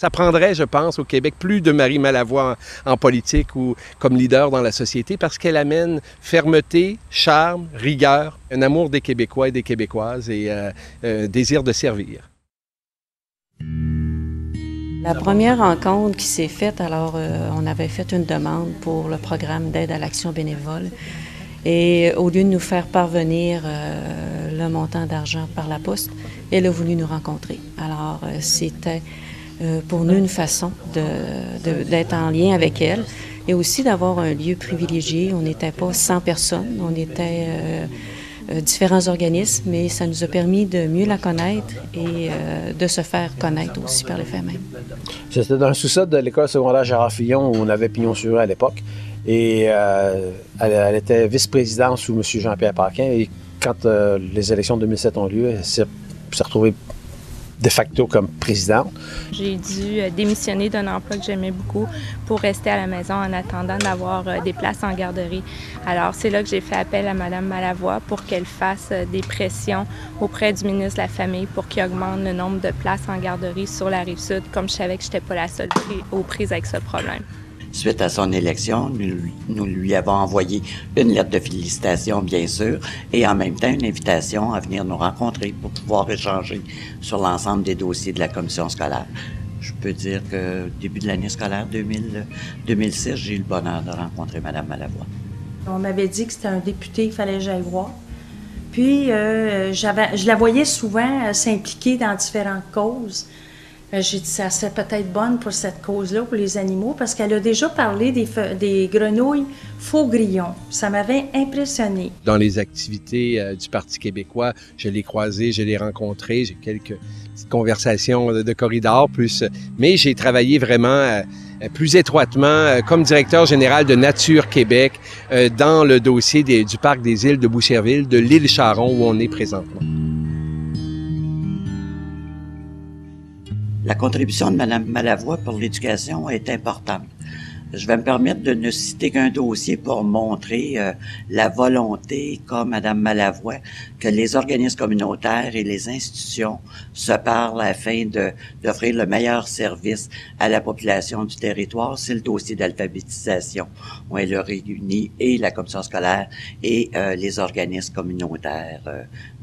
Ça prendrait, je pense, au Québec, plus de Marie Malavoie en politique ou comme leader dans la société parce qu'elle amène fermeté, charme, rigueur, un amour des Québécois et des Québécoises et un désir de servir. La première rencontre qui s'est faite, alors on avait fait une demande pour le programme d'aide à l'action bénévole et au lieu de nous faire parvenir le montant d'argent par la poste, elle a voulu nous rencontrer. Alors c'était pour nous une façon d'être en lien avec elle et aussi d'avoir un lieu privilégié. On n'était pas 100 personnes, on était différents organismes, mais ça nous a permis de mieux la connaître et de se faire connaître aussi par les faits mêmes. C'était dans le sous-sol de l'école secondaire Gérard-Fillon où on avait pignon sur rue à l'époque. Et elle était vice-présidente sous M. Jean-Pierre Paquin. Et quand les élections de 2007 ont lieu, elle s'est retrouvée de facto comme présidente. J'ai dû démissionner d'un emploi que j'aimais beaucoup pour rester à la maison en attendant d'avoir des places en garderie. Alors c'est là que j'ai fait appel à Mme Malavoie pour qu'elle fasse des pressions auprès du ministre de la Famille pour qu'il augmente le nombre de places en garderie sur la Rive-Sud, comme je savais que je n'étais pas la seule aux prises avec ce problème. Suite à son élection, nous lui avons envoyé une lettre de félicitations, bien sûr, et en même temps une invitation à venir nous rencontrer pour pouvoir échanger sur l'ensemble des dossiers de la commission scolaire. Je peux dire que début de l'année scolaire 2006, j'ai eu le bonheur de rencontrer Mme Malavoie. On m'avait dit que c'était un député qu'il fallait que j'aille voir. Puis, je la voyais souvent s'impliquer dans différentes causes. J'ai dit, ça serait peut-être bonne pour cette cause-là, pour les animaux, parce qu'elle a déjà parlé des grenouilles faux-grillons. Ça m'avait impressionné. Dans les activités du Parti québécois, je l'ai croisé, je l'ai rencontré, j'ai quelques petites conversations de corridor, mais j'ai travaillé vraiment plus étroitement comme directeur général de Nature Québec dans le dossier du Parc des îles de Boucherville, de l'île Charon, où on est présentement. La contribution de Mme Malavoie pour l'éducation est importante. Je vais me permettre de ne citer qu'un dossier pour montrer la volonté qu'a Mme Malavoie que les organismes communautaires et les institutions se parlent afin d'offrir le meilleur service à la population du territoire. C'est le dossier d'alphabétisation où elle a réuni et la commission scolaire et les organismes communautaires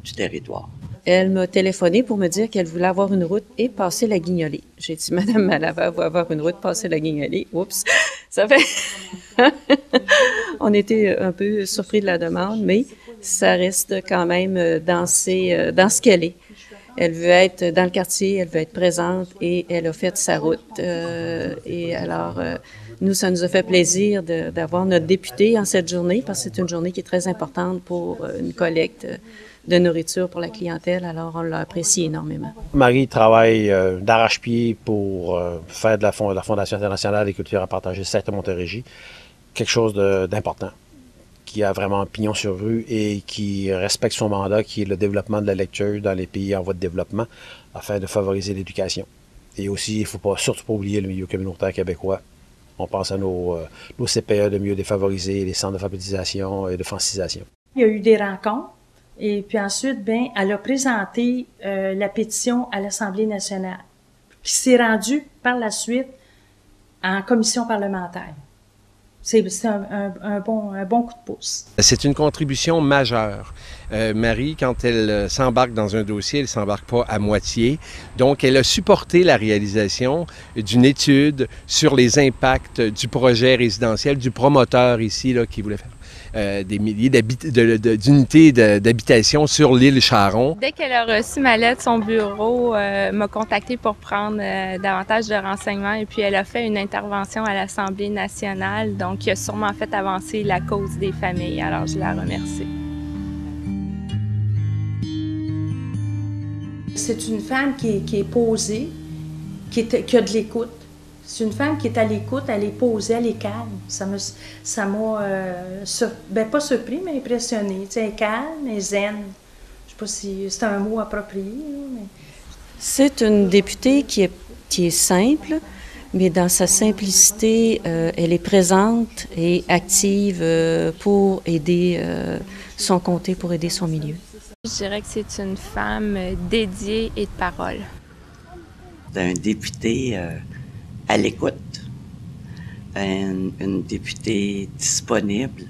du territoire. Elle m'a téléphoné pour me dire qu'elle voulait avoir une route et passer la Guignolée. J'ai dit, Madame Malavoie va avoir une route, passer la Guignolée. Oups, ça fait... On était un peu surpris de la demande, mais ça reste quand même dans ce qu'elle est. Elle veut être dans le quartier, elle veut être présente et elle a fait sa route. Et alors, nous, ça nous a fait plaisir d'avoir notre députée en cette journée parce que c'est une journée qui est très importante pour une collecte de nourriture pour la clientèle, alors on l'a apprécié énormément. Marie travaille d'arrache-pied pour faire de la Fondation internationale des cultures à partager à Montérégie, quelque chose d'important, qui a vraiment pignon sur rue et qui respecte son mandat, qui est le développement de la lecture dans les pays en voie de développement, afin de favoriser l'éducation. Et aussi, il ne faut surtout pas oublier le milieu communautaire québécois. On pense à nos CPE de mieux défavoriser, les centres d'alphabétisation et de francisation. Il y a eu des rencontres. Et puis ensuite, elle a présenté la pétition à l'Assemblée nationale. Puis c'est rendu par la suite en commission parlementaire. C'est un bon coup de pouce. C'est une contribution majeure. Marie, quand elle s'embarque dans un dossier, elle ne s'embarque pas à moitié. Donc, elle a supporté la réalisation d'une étude sur les impacts du projet résidentiel, du promoteur ici là, qui voulait faire des milliers d'unités d'habitation sur l'île Charon. Dès qu'elle a reçu ma lettre, son bureau m'a contacté pour prendre davantage de renseignements et puis elle a fait une intervention à l'Assemblée nationale, donc qui a sûrement fait avancer la cause des familles. Alors, je la remercie. C'est une femme qui est posée, qui a de l'écoute. C'est une femme qui est à l'écoute, elle est posée, elle est calme. Ça m'a pas surpris, mais impressionné. Tu sais, elle est calme, elle est zen. Je sais pas si c'est un mot approprié. Mais... C'est une députée qui est simple, mais dans sa simplicité, elle est présente et active pour aider son comté, pour aider son milieu. Je dirais que c'est une femme dédiée et de parole. C'est un député à l'écoute, une députée disponible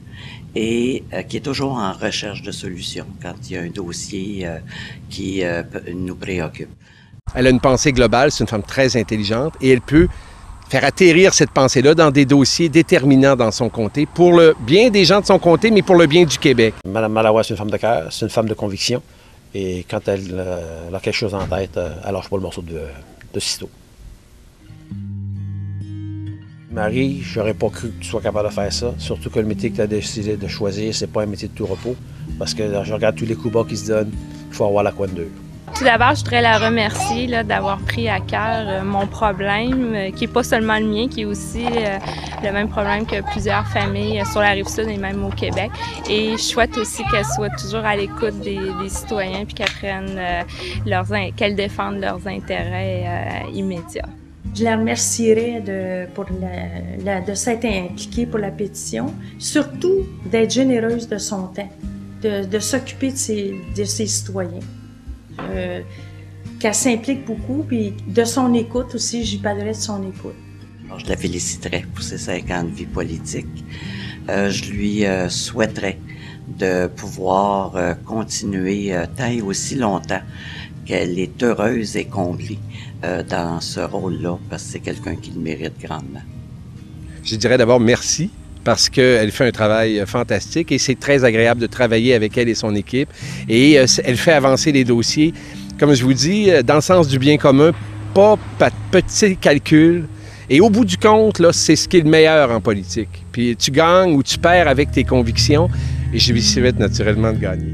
et qui est toujours en recherche de solutions quand il y a un dossier qui nous préoccupe. Elle a une pensée globale, c'est une femme très intelligente et elle peut faire atterrir cette pensée-là dans des dossiers déterminants dans son comté, pour le bien des gens de son comté, mais pour le bien du Québec. Mme Mallawa, c'est une femme de cœur, c'est une femme de conviction. Et quand elle a quelque chose en tête, elle lâche pas le morceau de ciseau. Marie, j'aurais pas cru que tu sois capable de faire ça, surtout que le métier que tu as décidé de choisir, c'est pas un métier de tout repos, parce que je regarde tous les coups bas qui se donnent, il faut avoir la coin d'eux. Tout d'abord, je voudrais la remercier d'avoir pris à cœur mon problème, qui n'est pas seulement le mien, qui est aussi le même problème que plusieurs familles sur la Rive-Sud et même au Québec. Et je souhaite aussi qu'elle soit toujours à l'écoute des citoyens puis qu'elle défende leurs intérêts immédiats. Je la remercierais de s'être impliquée pour la pétition, surtout d'être généreuse de son temps, de s'occuper de ses citoyens. Qu'elle s'implique beaucoup, puis de son écoute aussi, j'y parlerai de son écoute. Alors, je la féliciterais pour ses 5 ans de vie politique. Je lui souhaiterais de pouvoir continuer tant et aussi longtemps qu'elle est heureuse et comblée dans ce rôle-là, parce que c'est quelqu'un qui le mérite grandement. Je dirais d'abord merci, parce qu'elle fait un travail fantastique et c'est très agréable de travailler avec elle et son équipe. Et elle fait avancer les dossiers, comme je vous dis, dans le sens du bien commun, pas petit calcul. Et au bout du compte, là, c'est ce qui est le meilleur en politique. Puis tu gagnes ou tu perds avec tes convictions et je lui souhaite naturellement de gagner.